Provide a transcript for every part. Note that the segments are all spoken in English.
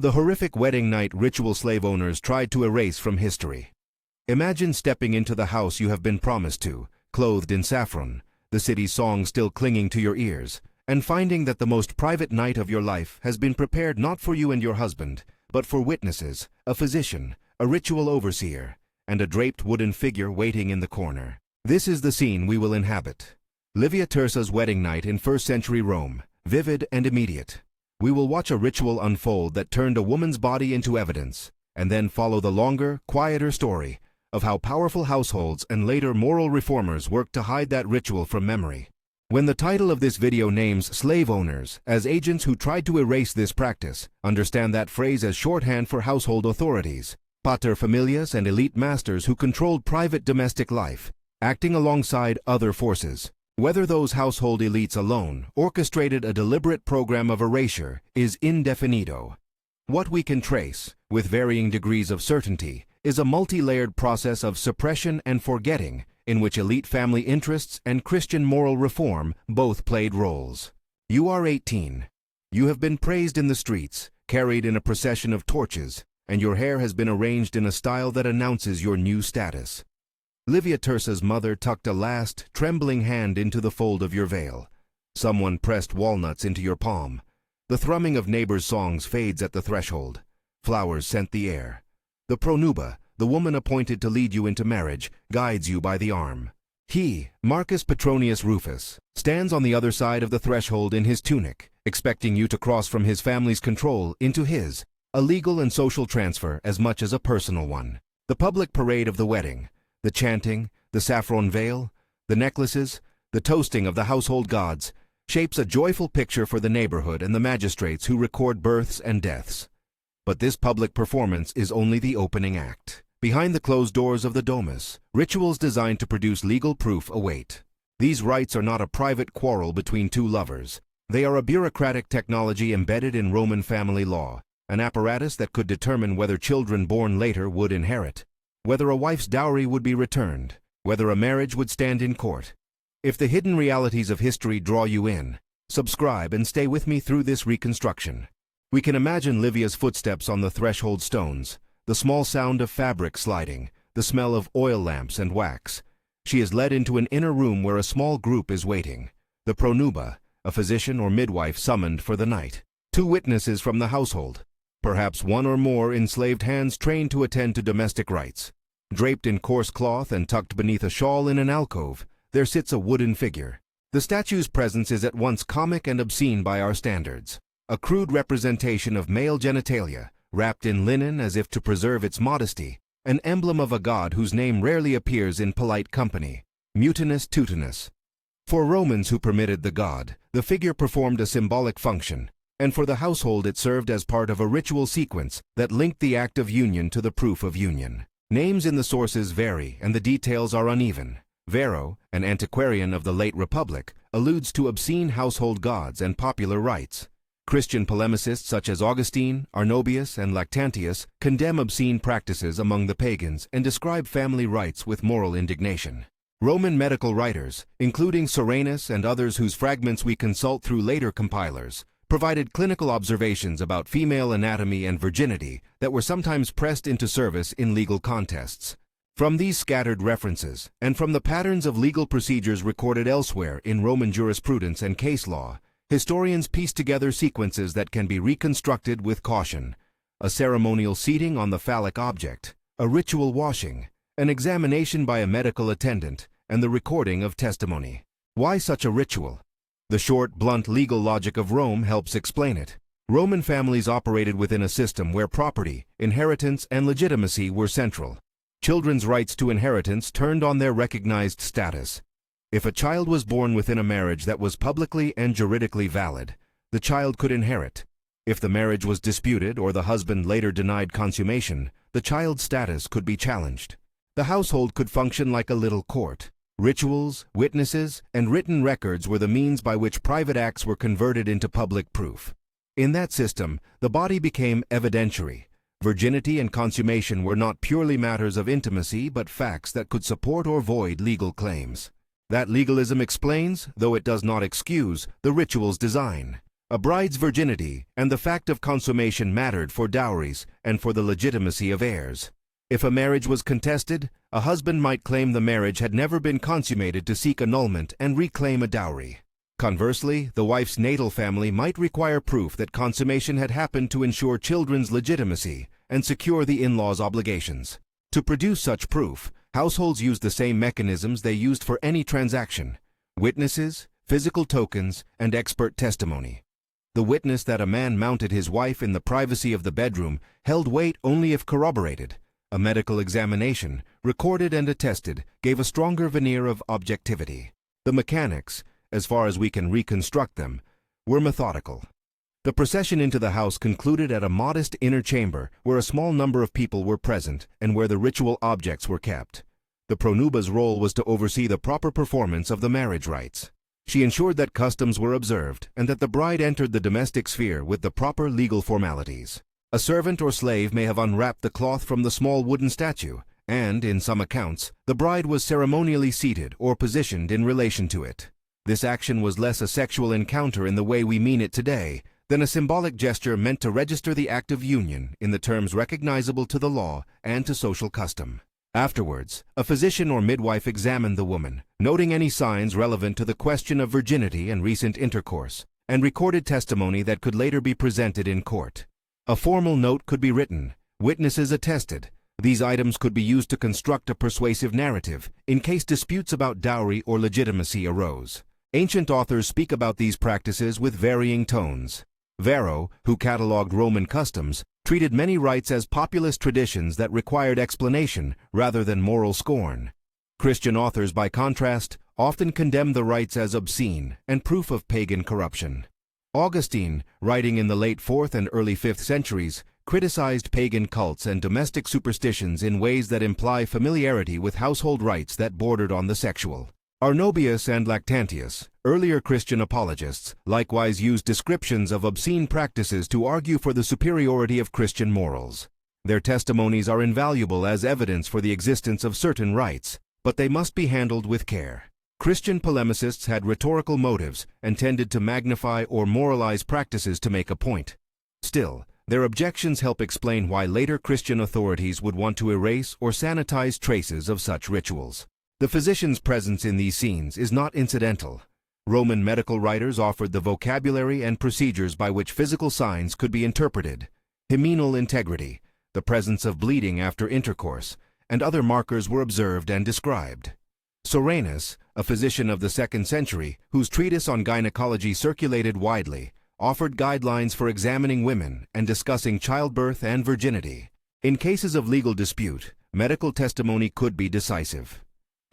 the horrific wedding night ritual slave owners tried to erase from history. Imagine stepping into the house you have been promised to, clothed in saffron, the city's song still clinging to your ears, and finding that the most private night of your life has been prepared not for you and your husband, but for witnesses, a physician, a ritual overseer, and a draped wooden figure waiting in the corner. This is the scene we will inhabit. Livia Tersa's wedding night in first-century Rome, vivid and immediate. We will watch a ritual unfold that turned a woman's body into evidence, and then follow the longer, quieter story of how powerful households and later moral reformers worked to hide that ritual from memory. When the title of this video names slave owners as agents who tried to erase this practice, understand that phrase as shorthand for household authorities, paterfamilias and elite masters who controlled private domestic life, acting alongside other forces. Whether those household elites alone orchestrated a deliberate program of erasure is indefinido. What we can trace, with varying degrees of certainty, is a multi-layered process of suppression and forgetting in which elite family interests and Christian moral reform both played roles. You are 18. You have been praised in the streets, carried in a procession of torches, and your hair has been arranged in a style that announces your new status. Livia Tersa's mother tucked a last, trembling hand into the fold of your veil. Someone pressed walnuts into your palm. The thrumming of neighbors' songs fades at the threshold. Flowers scent the air. The pronuba, the woman appointed to lead you into marriage, guides you by the arm. He, Marcus Petronius Rufus, stands on the other side of the threshold in his tunic, expecting you to cross from his family's control into his, a legal and social transfer as much as a personal one. The public parade of the wedding, the chanting, the saffron veil, the necklaces, the toasting of the household gods, shapes a joyful picture for the neighborhood and the magistrates who record births and deaths. But this public performance is only the opening act. Behind the closed doors of the domus, rituals designed to produce legal proof await. These rites are not a private quarrel between two lovers. They are a bureaucratic technology embedded in Roman family law, an apparatus that could determine whether children born later would inherit, whether a wife's dowry would be returned, whether a marriage would stand in court. If the hidden realities of history draw you in, subscribe and stay with me through this reconstruction. We can imagine Livia's footsteps on the threshold stones, the small sound of fabric sliding, the smell of oil lamps and wax. She is led into an inner room where a small group is waiting. The pronuba, a physician or midwife summoned for the night. 2 witnesses from the household. Perhaps 1 or more enslaved hands trained to attend to domestic rites. Draped in coarse cloth and tucked beneath a shawl in an alcove, there sits a wooden figure. The statue's presence is at once comic and obscene by our standards. A crude representation of male genitalia, wrapped in linen as if to preserve its modesty, an emblem of a god whose name rarely appears in polite company, Mutinus Tutinus. For Romans who permitted the god, the figure performed a symbolic function, and for the household it served as part of a ritual sequence that linked the act of union to the proof of union. Names in the sources vary and the details are uneven. Varro, an antiquarian of the late Republic, alludes to obscene household gods and popular rites. Christian polemicists such as Augustine, Arnobius, and Lactantius condemn obscene practices among the pagans and describe family rites with moral indignation. Roman medical writers, including Soranus and others whose fragments we consult through later compilers, provided clinical observations about female anatomy and virginity that were sometimes pressed into service in legal contests. From these scattered references, and from the patterns of legal procedures recorded elsewhere in Roman jurisprudence and case law, historians piece together sequences that can be reconstructed with caution. A ceremonial seating on the phallic object, a ritual washing, an examination by a medical attendant, and the recording of testimony. Why such a ritual? The short, blunt legal logic of Rome helps explain it. Roman families operated within a system where property, inheritance, and legitimacy were central. Children's rights to inheritance turned on their recognized status. If a child was born within a marriage that was publicly and juridically valid, the child could inherit. If the marriage was disputed or the husband later denied consummation, the child's status could be challenged. The household could function like a little court. Rituals, witnesses, and written records were the means by which private acts were converted into public proof. In that system, the body became evidentiary. Virginity and consummation were not purely matters of intimacy but facts that could support or void legal claims. That legalism explains, though it does not excuse, the ritual's design. A bride's virginity and the fact of consummation mattered for dowries and for the legitimacy of heirs. If a marriage was contested, a husband might claim the marriage had never been consummated to seek annulment and reclaim a dowry. Conversely, the wife's natal family might require proof that consummation had happened to ensure children's legitimacy and secure the in-laws' obligations. To produce such proof, households used the same mechanisms they used for any transaction: witnesses, physical tokens, and expert testimony. The witness that a man mounted his wife in the privacy of the bedroom held weight only if corroborated. A medical examination, recorded and attested, gave a stronger veneer of objectivity. The mechanics, as far as we can reconstruct them, were methodical. The procession into the house concluded at a modest inner chamber where a small number of people were present and where the ritual objects were kept. The pronuba's role was to oversee the proper performance of the marriage rites. She ensured that customs were observed and that the bride entered the domestic sphere with the proper legal formalities. A servant or slave may have unwrapped the cloth from the small wooden statue, and, in some accounts, the bride was ceremonially seated or positioned in relation to it. This action was less a sexual encounter in the way we mean it today than a symbolic gesture meant to register the act of union in the terms recognizable to the law and to social custom. Afterwards, a physician or midwife examined the woman, noting any signs relevant to the question of virginity and recent intercourse, and recorded testimony that could later be presented in court. A formal note could be written, witnesses attested. These items could be used to construct a persuasive narrative in case disputes about dowry or legitimacy arose. Ancient authors speak about these practices with varying tones. Varro, who catalogued Roman customs, treated many rites as populist traditions that required explanation rather than moral scorn. Christian authors, by contrast, often condemned the rites as obscene and proof of pagan corruption. Augustine, writing in the late 4th and early 5th centuries, criticized pagan cults and domestic superstitions in ways that imply familiarity with household rites that bordered on the sexual. Arnobius and Lactantius, earlier Christian apologists, likewise used descriptions of obscene practices to argue for the superiority of Christian morals. Their testimonies are invaluable as evidence for the existence of certain rites, but they must be handled with care. Christian polemicists had rhetorical motives and tended to magnify or moralize practices to make a point. Still, their objections help explain why later Christian authorities would want to erase or sanitize traces of such rituals. The physician's presence in these scenes is not incidental. Roman medical writers offered the vocabulary and procedures by which physical signs could be interpreted. Hymenal integrity, the presence of bleeding after intercourse, and other markers were observed and described. Soranus, a physician of the 2nd century, whose treatise on gynecology circulated widely, offered guidelines for examining women and discussing childbirth and virginity. In cases of legal dispute, medical testimony could be decisive.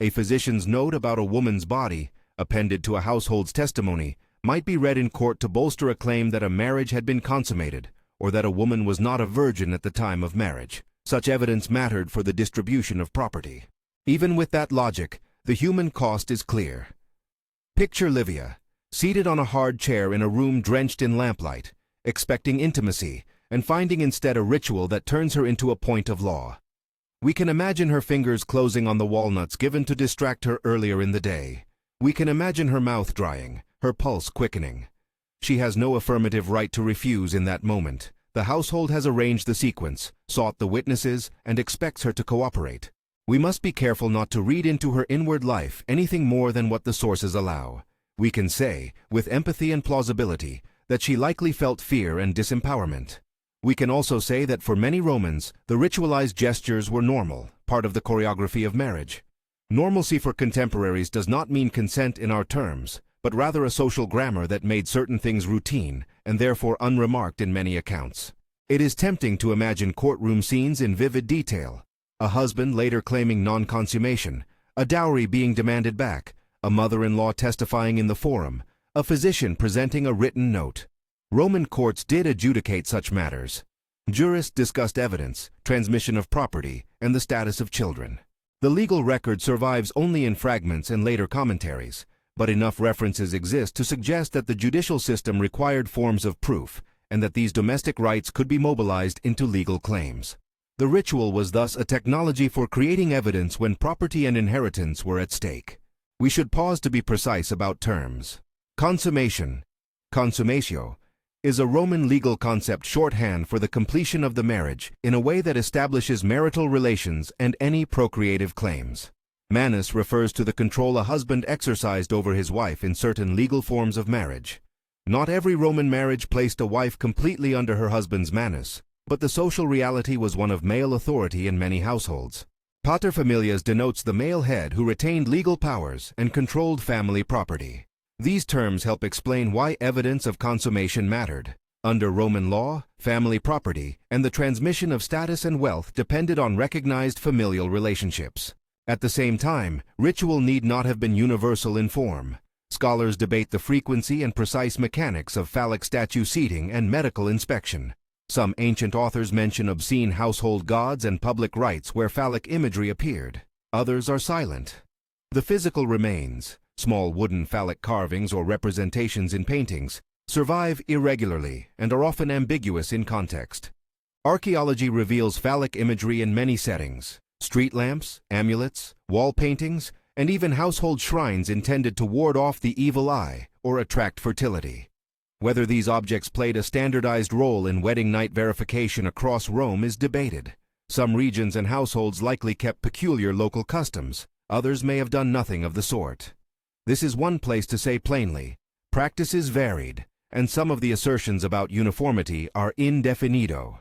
A physician's note about a woman's body, appended to a household's testimony, might be read in court to bolster a claim that a marriage had been consummated, or that a woman was not a virgin at the time of marriage. Such evidence mattered for the distribution of property. Even with that logic, the human cost is clear. Picture Livia, seated on a hard chair in a room drenched in lamplight, expecting intimacy, and finding instead a ritual that turns her into a point of law. We can imagine her fingers closing on the walnuts given to distract her earlier in the day. We can imagine her mouth drying, her pulse quickening. She has no affirmative right to refuse in that moment. The household has arranged the sequence, sought the witnesses, and expects her to cooperate. We must be careful not to read into her inward life anything more than what the sources allow. We can say, with empathy and plausibility, that she likely felt fear and disempowerment. We can also say that for many Romans, the ritualized gestures were normal, part of the choreography of marriage. Normalcy for contemporaries does not mean consent in our terms, but rather a social grammar that made certain things routine and therefore unremarked in many accounts. It is tempting to imagine courtroom scenes in vivid detail. A husband later claiming non-consummation, a dowry being demanded back, a mother-in-law testifying in the forum, a physician presenting a written note. Roman courts did adjudicate such matters. Jurists discussed evidence, transmission of property, and the status of children. The legal record survives only in fragments and later commentaries, but enough references exist to suggest that the judicial system required forms of proof, and that these domestic rights could be mobilized into legal claims. The ritual was thus a technology for creating evidence when property and inheritance were at stake. We should pause to be precise about terms. Consummation, consummatio, is a Roman legal concept shorthand for the completion of the marriage in a way that establishes marital relations and any procreative claims. Manus refers to the control a husband exercised over his wife in certain legal forms of marriage. Not every Roman marriage placed a wife completely under her husband's manus, but the social reality was one of male authority in many households. Paterfamilias denotes the male head who retained legal powers and controlled family property. These terms help explain why evidence of consummation mattered. Under Roman law, family property and the transmission of status and wealth depended on recognized familial relationships. At the same time, ritual need not have been universal in form. Scholars debate the frequency and precise mechanics of phallic statue seating and medical inspection. Some ancient authors mention obscene household gods and public rites where phallic imagery appeared. Others are silent. The physical remains, small wooden phallic carvings or representations in paintings, survive irregularly and are often ambiguous in context. Archaeology reveals phallic imagery in many settings: street lamps, amulets, wall paintings, and even household shrines intended to ward off the evil eye or attract fertility. Whether these objects played a standardized role in wedding night verification across Rome is debated. Some regions and households likely kept peculiar local customs. Others may have done nothing of the sort. This is one place to say plainly, practices varied, and some of the assertions about uniformity are indefinido.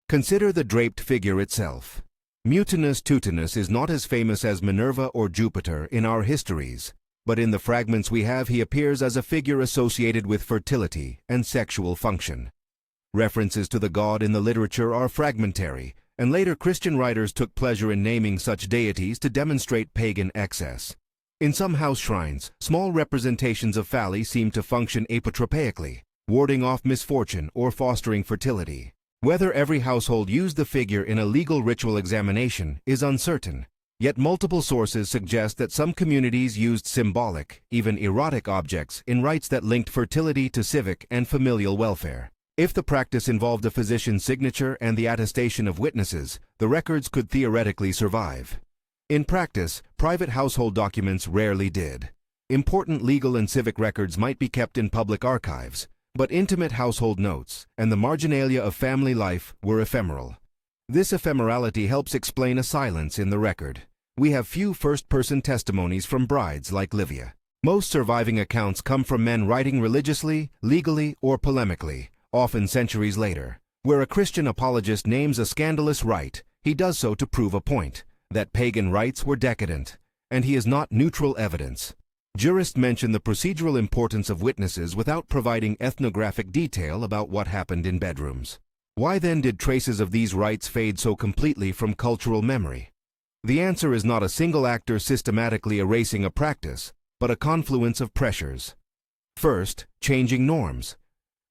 Consider the draped figure itself. Mutinus Tutinus is not as famous as Minerva or Jupiter in our histories, but in the fragments we have he appears as a figure associated with fertility and sexual function. References to the god in the literature are fragmentary, and later Christian writers took pleasure in naming such deities to demonstrate pagan excess. In some house shrines, small representations of phalli seem to function apotropaically, warding off misfortune or fostering fertility. Whether every household used the figure in a legal ritual examination is uncertain, yet multiple sources suggest that some communities used symbolic, even erotic objects in rites that linked fertility to civic and familial welfare. If the practice involved a physician's signature and the attestation of witnesses, the records could theoretically survive. In practice, private household documents rarely did. Important legal and civic records might be kept in public archives, but intimate household notes and the marginalia of family life were ephemeral. This ephemerality helps explain a silence in the record. We have few first-person testimonies from brides like Livia. Most surviving accounts come from men writing religiously, legally, or polemically, often centuries later. Where a Christian apologist names a scandalous rite, he does so to prove a point, that pagan rites were decadent, and he is not neutral evidence. Jurists mention the procedural importance of witnesses without providing ethnographic detail about what happened in bedrooms. Why then did traces of these rites fade so completely from cultural memory? The answer is not a single actor systematically erasing a practice, but a confluence of pressures. First, changing norms.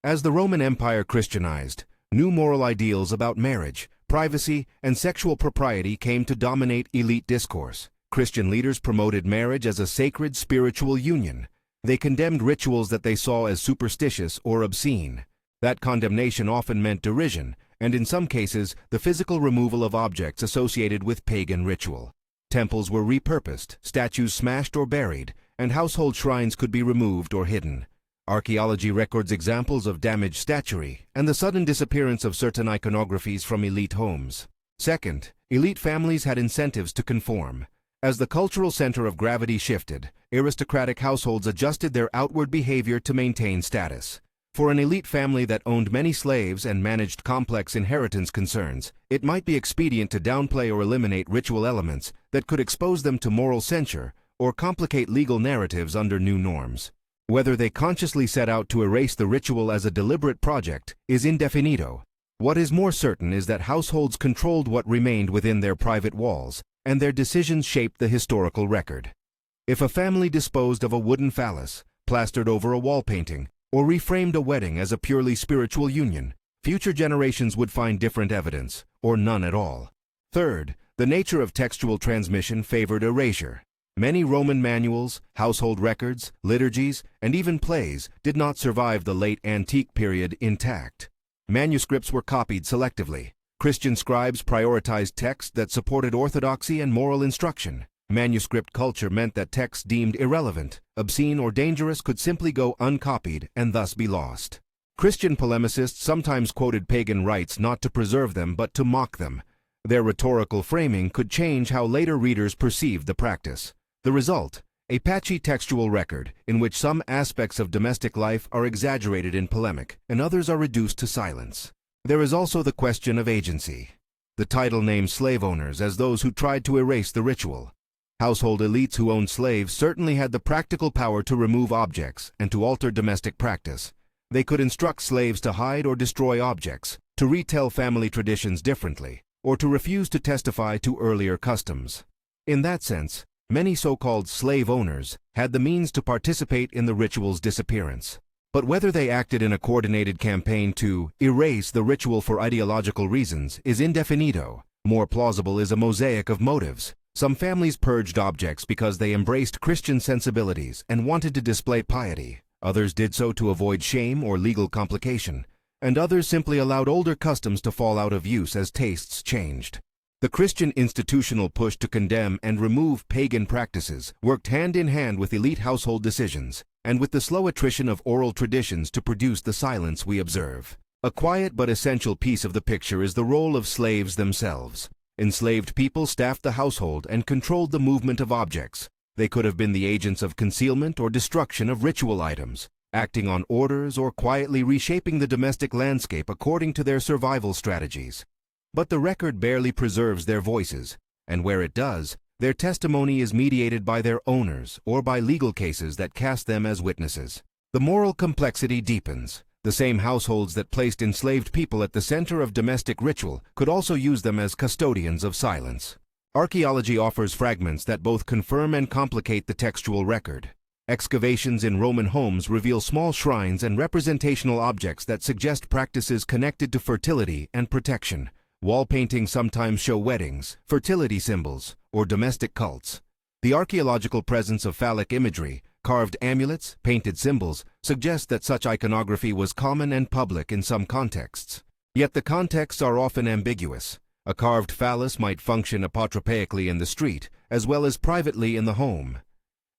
As the Roman Empire Christianized, new moral ideals about marriage, privacy, and sexual propriety came to dominate elite discourse. Christian leaders promoted marriage as a sacred spiritual union. They condemned rituals that they saw as superstitious or obscene. That condemnation often meant derision, and in some cases, the physical removal of objects associated with pagan ritual. Temples were repurposed, statues smashed or buried, and household shrines could be removed or hidden. Archaeology records examples of damaged statuary and the sudden disappearance of certain iconographies from elite homes. Second, elite families had incentives to conform. As the cultural center of gravity shifted, aristocratic households adjusted their outward behavior to maintain status. For an elite family that owned many slaves and managed complex inheritance concerns, it might be expedient to downplay or eliminate ritual elements that could expose them to moral censure or complicate legal narratives under new norms. Whether they consciously set out to erase the ritual as a deliberate project is indefinito. What is more certain is that households controlled what remained within their private walls, and their decisions shaped the historical record. If a family disposed of a wooden phallus, plastered over a wall painting, or reframed a wedding as a purely spiritual union, future generations would find different evidence, or none at all. Third, the nature of textual transmission favored erasure. Many Roman manuals, household records, liturgies, and even plays did not survive the late antique period intact. Manuscripts were copied selectively. Christian scribes prioritized texts that supported orthodoxy and moral instruction. Manuscript culture meant that texts deemed irrelevant, obscene, or dangerous could simply go uncopied and thus be lost. Christian polemicists sometimes quoted pagan rites not to preserve them but to mock them. Their rhetorical framing could change how later readers perceived the practice. The result: a patchy textual record in which some aspects of domestic life are exaggerated in polemic and others are reduced to silence. There is also the question of agency. The title names slave owners as those who tried to erase the ritual. Household elites who owned slaves certainly had the practical power to remove objects and to alter domestic practice. They could instruct slaves to hide or destroy objects, to retell family traditions differently, or to refuse to testify to earlier customs. In that sense, many so-called slave owners had the means to participate in the ritual's disappearance. But whether they acted in a coordinated campaign to erase the ritual for ideological reasons is indefinito. More plausible is a mosaic of motives. Some families purged objects because they embraced Christian sensibilities and wanted to display piety. Others did so to avoid shame or legal complication, and others simply allowed older customs to fall out of use as tastes changed. The Christian institutional push to condemn and remove pagan practices worked hand in hand with elite household decisions, and with the slow attrition of oral traditions to produce the silence we observe. A quiet but essential piece of the picture is the role of slaves themselves. Enslaved people staffed the household and controlled the movement of objects. They could have been the agents of concealment or destruction of ritual items, acting on orders or quietly reshaping the domestic landscape according to their survival strategies. But the record barely preserves their voices, and where it does, their testimony is mediated by their owners or by legal cases that cast them as witnesses. The moral complexity deepens. The same households that placed enslaved people at the center of domestic ritual could also use them as custodians of silence. Archaeology offers fragments that both confirm and complicate the textual record. Excavations in Roman homes reveal small shrines and representational objects that suggest practices connected to fertility and protection. Wall paintings sometimes show weddings, fertility symbols, or domestic cults. The archaeological presence of phallic imagery, carved amulets, painted symbols, suggests that such iconography was common and public in some contexts. Yet the contexts are often ambiguous. A carved phallus might function apotropaically in the street, as well as privately in the home.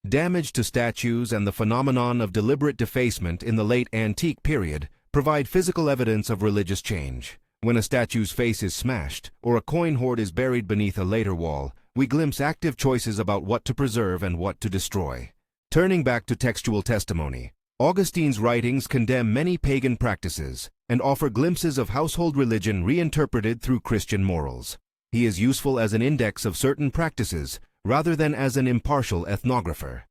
Damage to statues and the phenomenon of deliberate defacement in the late antique period provide physical evidence of religious change. When a statue's face is smashed, or a coin hoard is buried beneath a later wall, we glimpse active choices about what to preserve and what to destroy. Turning back to textual testimony, Augustine's writings condemn many pagan practices and offer glimpses of household religion reinterpreted through Christian morals. He is useful as an index of certain practices rather than as an impartial ethnographer.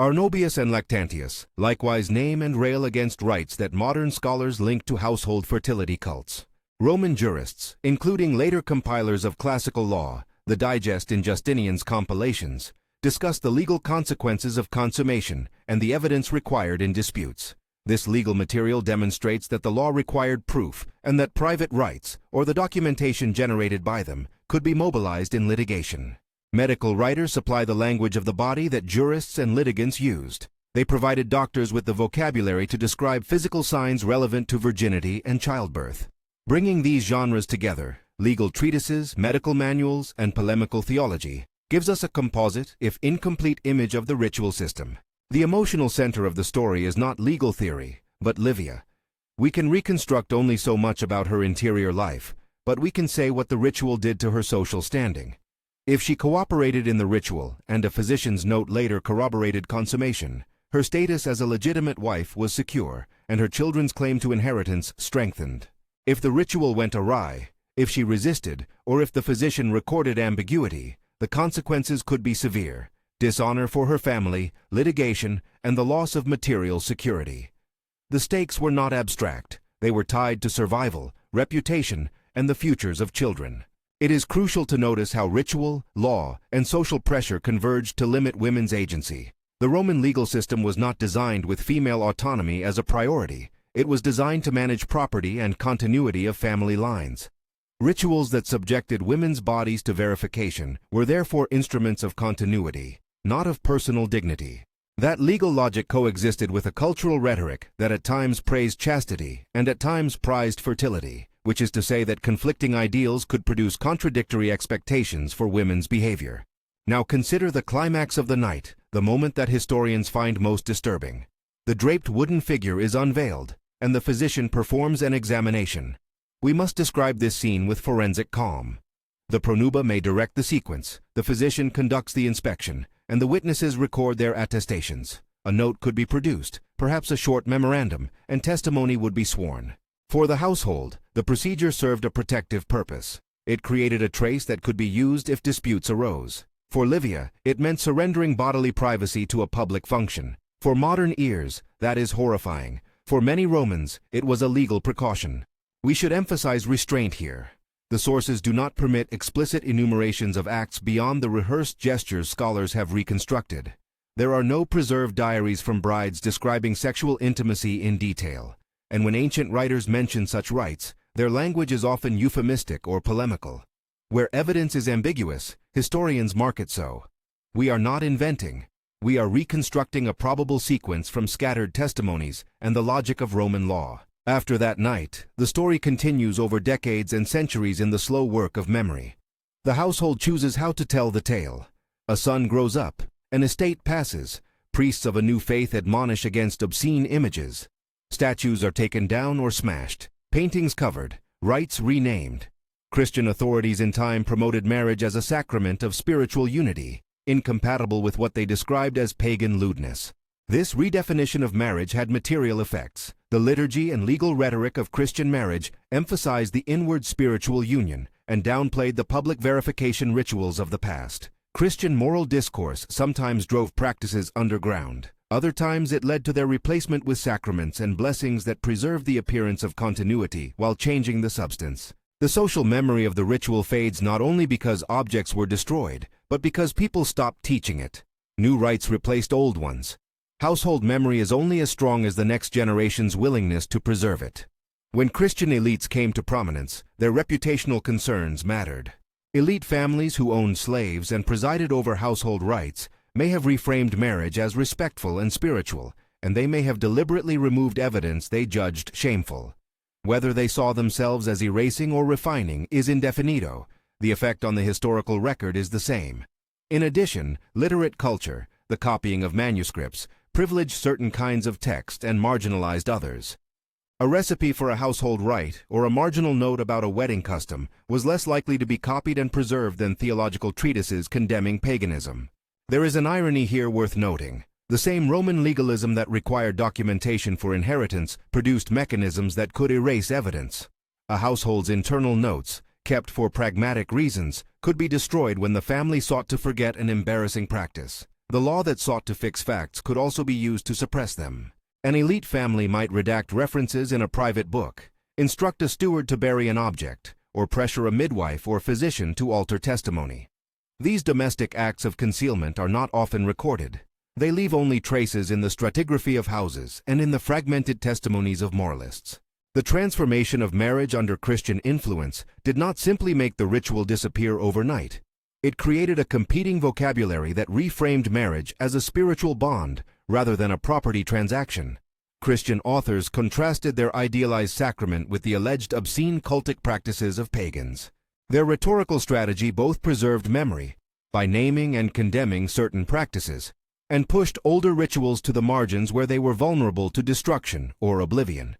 Arnobius and Lactantius likewise name and rail against rites that modern scholars link to household fertility cults. Roman jurists, including later compilers of classical law, the digest in Justinian's compilations, discuss the legal consequences of consummation and the evidence required in disputes. This legal material demonstrates that the law required proof and that private rights, or the documentation generated by them, could be mobilized in litigation. Medical writers supply the language of the body that jurists and litigants used. They provided doctors with the vocabulary to describe physical signs relevant to virginity and childbirth. Bringing these genres together, legal treatises, medical manuals, and polemical theology, gives us a composite, if incomplete, image of the ritual system. The emotional center of the story is not legal theory, but Livia. We can reconstruct only so much about her interior life, but we can say what the ritual did to her social standing. If she cooperated in the ritual, and a physician's note later corroborated consummation, her status as a legitimate wife was secure, and her children's claim to inheritance strengthened. If the ritual went awry, if she resisted, or if the physician recorded ambiguity, the consequences could be severe: dishonor for her family, litigation, and the loss of material security. The stakes were not abstract. They were tied to survival, reputation, and the futures of children. It is crucial to notice how ritual, law, and social pressure converged to limit women's agency. The Roman legal system was not designed with female autonomy as a priority. It was designed to manage property and continuity of family lines. Rituals that subjected women's bodies to verification were therefore instruments of continuity, not of personal dignity. That legal logic coexisted with a cultural rhetoric that at times praised chastity and at times prized fertility, which is to say that conflicting ideals could produce contradictory expectations for women's behavior. Now consider the climax of the night, the moment that historians find most disturbing. The draped wooden figure is unveiled. and the physician performs an examination. We must describe this scene with forensic calm. The pronuba may direct the sequence, the physician conducts the inspection, and the witnesses record their attestations. A note could be produced, perhaps a short memorandum, and testimony would be sworn. For the household, the procedure served a protective purpose. It created a trace that could be used if disputes arose. For Livia, it meant surrendering bodily privacy to a public function. For modern ears, that is horrifying. For many Romans, it was a legal precaution. We should emphasize restraint here. The sources do not permit explicit enumerations of acts beyond the rehearsed gestures scholars have reconstructed. There are no preserved diaries from brides describing sexual intimacy in detail, and when ancient writers mention such rites, their language is often euphemistic or polemical. Where evidence is ambiguous, historians mark it so. We are not inventing. We are reconstructing a probable sequence from scattered testimonies and the logic of Roman law. After that night, the story continues over decades and centuries in the slow work of memory. The household chooses how to tell the tale. A son grows up, an estate passes, priests of a new faith admonish against obscene images. Statues are taken down or smashed, paintings covered, rites renamed. Christian authorities in time promoted marriage as a sacrament of spiritual unity, incompatible with what they described as pagan lewdness. This redefinition of marriage had material effects. The liturgy and legal rhetoric of Christian marriage emphasized the inward spiritual union and downplayed the public verification rituals of the past. Christian moral discourse sometimes drove practices underground. Other times it led to their replacement with sacraments and blessings that preserved the appearance of continuity while changing the substance. The social memory of the ritual fades not only because objects were destroyed, but because people stopped teaching it. New rites replaced old ones. Household memory is only as strong as the next generation's willingness to preserve it. When Christian elites came to prominence, their reputational concerns mattered. Elite families who owned slaves and presided over household rites may have reframed marriage as respectful and spiritual, and they may have deliberately removed evidence they judged shameful. Whether they saw themselves as erasing or refining is indefinito. The effect on the historical record is the same. In addition, literate culture, the copying of manuscripts, privileged certain kinds of text and marginalized others. A recipe for a household rite or a marginal note about a wedding custom was less likely to be copied and preserved than theological treatises condemning paganism. There is an irony here worth noting. The same Roman legalism that required documentation for inheritance produced mechanisms that could erase evidence. A household's internal notes, kept for pragmatic reasons, could be destroyed when the family sought to forget an embarrassing practice. The law that sought to fix facts could also be used to suppress them. An elite family might redact references in a private book, instruct a steward to bury an object, or pressure a midwife or physician to alter testimony. These domestic acts of concealment are not often recorded. They leave only traces in the stratigraphy of houses and in the fragmented testimonies of moralists. The transformation of marriage under Christian influence did not simply make the ritual disappear overnight. It created a competing vocabulary that reframed marriage as a spiritual bond rather than a property transaction. Christian authors contrasted their idealized sacrament with the alleged obscene cultic practices of pagans. Their rhetorical strategy both preserved memory by naming and condemning certain practices, and pushed older rituals to the margins where they were vulnerable to destruction or oblivion.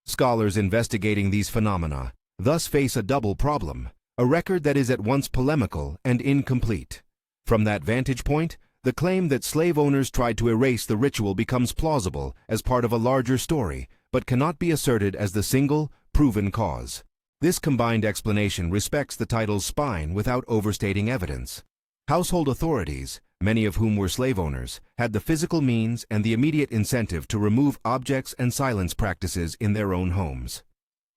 Scholars investigating these phenomena thus face a double problem: a record that is at once polemical and incomplete. From that vantage point, the claim that slave owners tried to erase the ritual becomes plausible as part of a larger story, but cannot be asserted as the single, proven cause. This combined explanation respects the title's spine without overstating evidence. Household authorities, many of whom were slave owners, had the physical means and the immediate incentive to remove objects and silence practices in their own homes.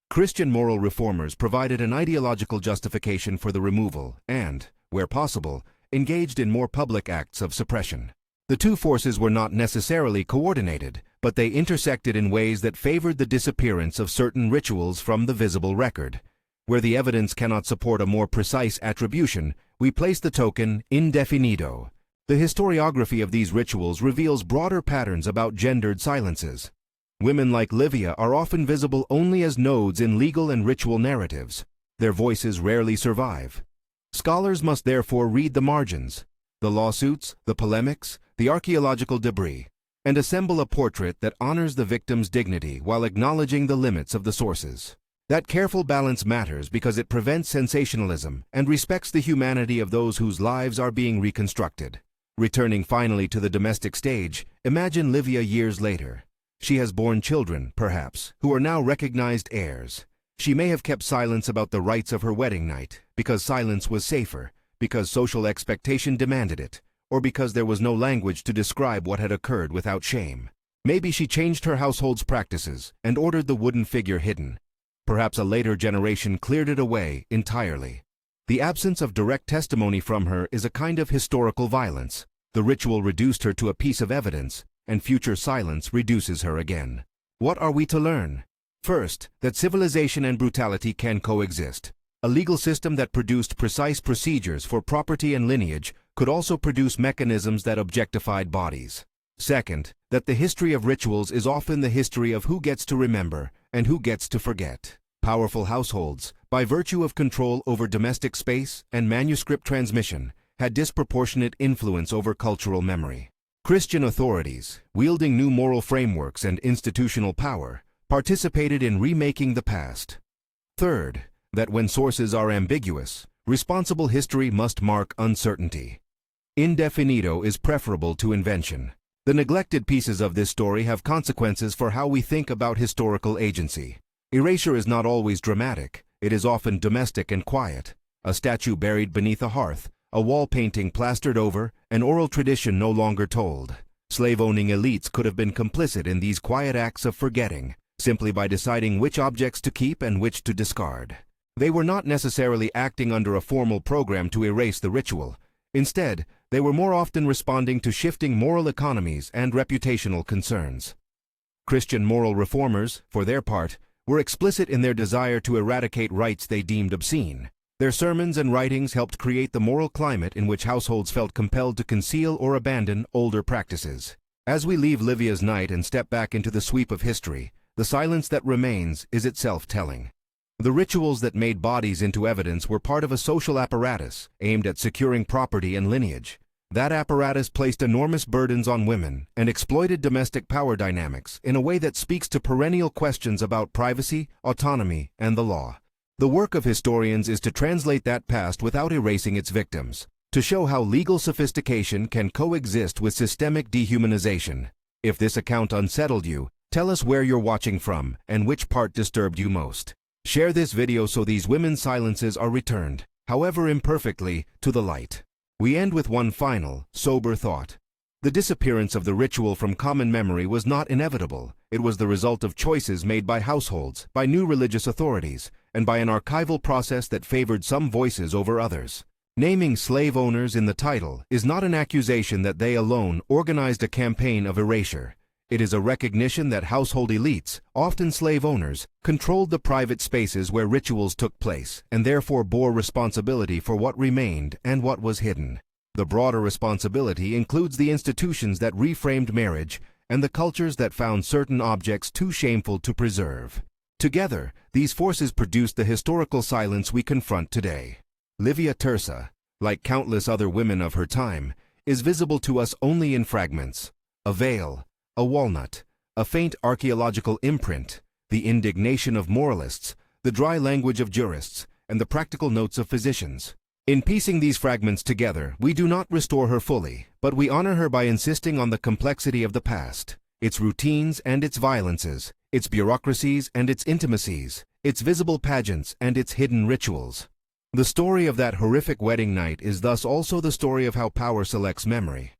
Christian moral reformers provided an ideological justification for the removal and, where possible, engaged in more public acts of suppression. The two forces were not necessarily coordinated, but they intersected in ways that favored the disappearance of certain rituals from the visible record. Where the evidence cannot support a more precise attribution, we place the token indefinido. The historiography of these rituals reveals broader patterns about gendered silences. Women like Livia are often visible only as nodes in legal and ritual narratives. Their voices rarely survive. Scholars must therefore read the margins, the lawsuits, the polemics, the archaeological debris. and assemble a portrait that honors the victim's dignity while acknowledging the limits of the sources. That careful balance matters because it prevents sensationalism and respects the humanity of those whose lives are being reconstructed. Returning finally to the domestic stage, imagine Livia years later. She has borne children, perhaps, who are now recognized heirs. She may have kept silence about the rites of her wedding night, because silence was safer, because social expectation demanded it, or because there was no language to describe what had occurred without shame. Maybe she changed her household's practices and ordered the wooden figure hidden. Perhaps a later generation cleared it away entirely. The absence of direct testimony from her is a kind of historical violence. The ritual reduced her to a piece of evidence, and future silence reduces her again. What are we to learn? First, that civilization and brutality can coexist. A legal system that produced precise procedures for property and lineage could also produce mechanisms that objectified bodies. Second, that the history of rituals is often the history of who gets to remember and who gets to forget. Powerful households, by virtue of control over domestic space and manuscript transmission, had disproportionate influence over cultural memory. Christian authorities, wielding new moral frameworks and institutional power, participated in remaking the past. Third, that when sources are ambiguous, responsible history must mark uncertainty. Indefinito is preferable to invention. The neglected pieces of this story have consequences for how we think about historical agency. Erasure is not always dramatic. It is often domestic and quiet. A statue buried beneath a hearth, a wall painting plastered over, an oral tradition no longer told. Slave-owning elites could have been complicit in these quiet acts of forgetting, simply by deciding which objects to keep and which to discard. They were not necessarily acting under a formal program to erase the ritual. Instead, they were more often responding to shifting moral economies and reputational concerns. Christian moral reformers, for their part, were explicit in their desire to eradicate rites they deemed obscene. Their sermons and writings helped create the moral climate in which households felt compelled to conceal or abandon older practices. As we leave Livia's night and step back into the sweep of history, the silence that remains is itself telling. The rituals that made bodies into evidence were part of a social apparatus aimed at securing property and lineage. That apparatus placed enormous burdens on women and exploited domestic power dynamics in a way that speaks to perennial questions about privacy, autonomy, and the law. The work of historians is to translate that past without erasing its victims, to show how legal sophistication can coexist with systemic dehumanization. If this account unsettled you, tell us where you're watching from and which part disturbed you most. Share this video so these women's silences are returned, however imperfectly, to the light. We end with one final, sober thought. The disappearance of the ritual from common memory was not inevitable. It was the result of choices made by households, by new religious authorities, and by an archival process that favored some voices over others. Naming slave owners in the title is not an accusation that they alone organized a campaign of erasure. It is a recognition that household elites, often slave owners, controlled the private spaces where rituals took place and therefore bore responsibility for what remained and what was hidden. The broader responsibility includes the institutions that reframed marriage and the cultures that found certain objects too shameful to preserve. Together, these forces produced the historical silence we confront today. Livia Tersa, like countless other women of her time, is visible to us only in fragments. A veil, a walnut, a faint archaeological imprint, the indignation of moralists, the dry language of jurists, and the practical notes of physicians. In piecing these fragments together, we do not restore her fully, but we honor her by insisting on the complexity of the past, its routines and its violences, its bureaucracies and its intimacies, its visible pageants and its hidden rituals. The story of that horrific wedding night is thus also the story of how power selects memory.